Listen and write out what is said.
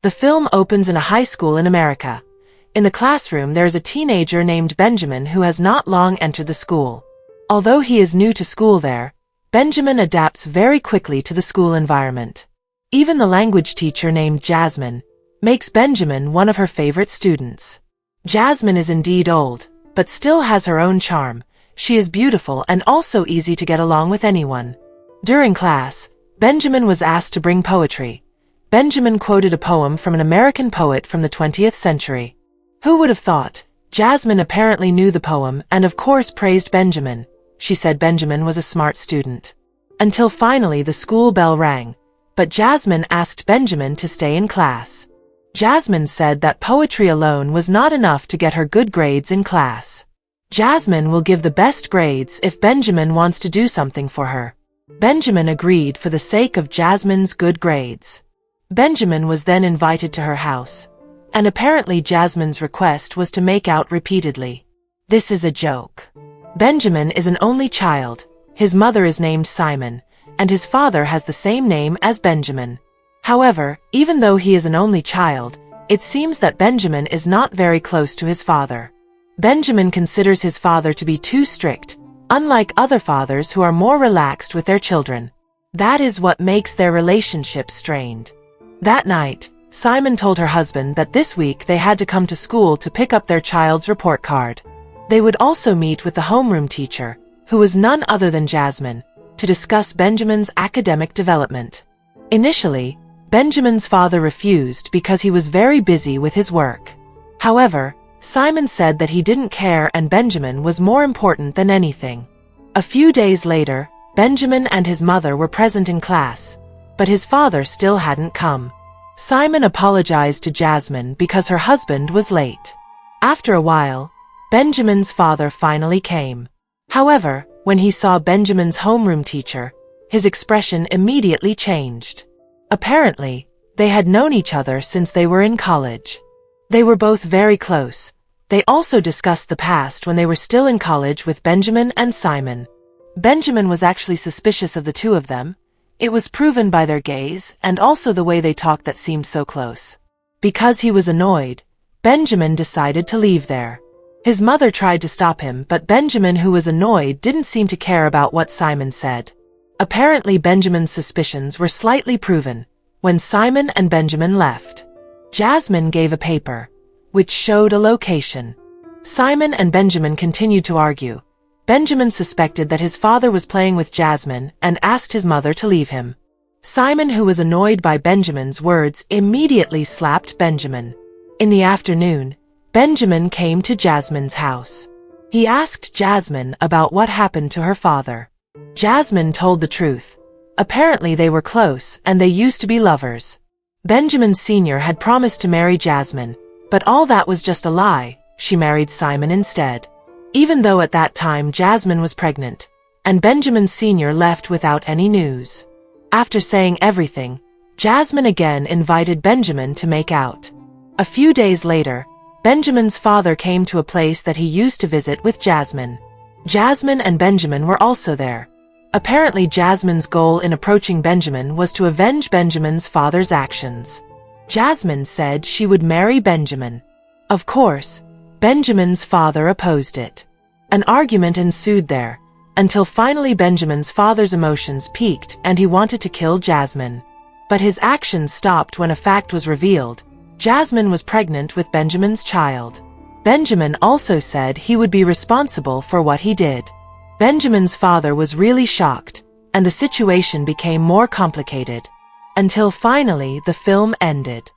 The film opens in a high school in America. In the classroom there is a teenager named Benjamin who has not long entered the school. Although he is new to school there, Benjamin adapts very quickly to the school environment. Even the language teacher named Jasmine makes Benjamin one of her favorite students. Jasmine is indeed old, but still has her own charm. She is beautiful and also easy to get along with anyone. During class, Benjamin was asked to bring poetry. Benjamin quoted a poem from an American poet from the 20th century. Who would have thought? Jasmine apparently knew the poem and of course praised Benjamin. She said Benjamin was a smart student. Until finally the school bell rang, but Jasmine asked Benjamin to stay in class. Jasmine said that poetry alone was not enough to get her good grades in class. Jasmine will give the best grades if Benjamin wants to do something for her. Benjamin agreed for the sake of Jasmine's good grades. Benjamin was then invited to her house, and apparently Jasmine's request was to make out repeatedly. This is a joke. Benjamin is an only child. His mother is named Simon, and his father has the same name as Benjamin. However, even though he is an only child, it seems that Benjamin is not very close to his father. Benjamin considers his father to be too strict, unlike other fathers who are more relaxed with their children. That is what makes their relationship strained. That night, Simon told her husband that this week they had to come to school to pick up their child's report card. They would also meet with the homeroom teacher, who was none other than Jasmine, to discuss Benjamin's academic development. Initially, Benjamin's father refused because he was very busy with his work. However, Simon said that he didn't care and Benjamin was more important than anything. A few days later, Benjamin and his mother were present in class, but his father still hadn't come. Simon apologized to Jasmine because her husband was late. After a while, Benjamin's father finally came. However, when he saw Benjamin's homeroom teacher, his expression immediately changed. Apparently, they had known each other since they were in college. They were both very close. They also discussed the past when they were still in college with Benjamin and Simon. Benjamin was actually suspicious of the two of them. It was proven by their gaze and also the way they talked that seemed so close. Because he was annoyed, Benjamin decided to leave there. His mother tried to stop him, but Benjamin, who was annoyed, didn't seem to care about what Simon said. Apparently Benjamin's suspicions were slightly proven when Simon and Benjamin left. Jasmine gave a paper, which showed a location. Simon and Benjamin continued to argue. Benjamin suspected that his father was playing with Jasmine and asked his mother to leave him. Simon, who was annoyed by Benjamin's words, immediately slapped Benjamin. In the afternoon, Benjamin came to Jasmine's house. He asked Jasmine about what happened to her father. Jasmine told the truth. Apparently they were close and they used to be lovers. Benjamin Sr. had promised to marry Jasmine, but all that was just a lie. She married Simon instead. Even though at that time Jasmine was pregnant, and Benjamin Sr. left without any news. After saying everything, Jasmine again invited Benjamin to make out. A few days later, Benjamin's father came to a place that he used to visit with Jasmine. Jasmine and Benjamin were also there. Apparently Jasmine's goal in approaching Benjamin was to avenge Benjamin's father's actions. Jasmine said she would marry Benjamin. Of course, Benjamin's father opposed it. An argument ensued there, until finally Benjamin's father's emotions peaked and he wanted to kill Jasmine. But his actions stopped when a fact was revealed. Jasmine was pregnant with Benjamin's child. Benjamin also said he would be responsible for what he did. Benjamin's father was really shocked, and the situation became more complicated. Until finally the film ended.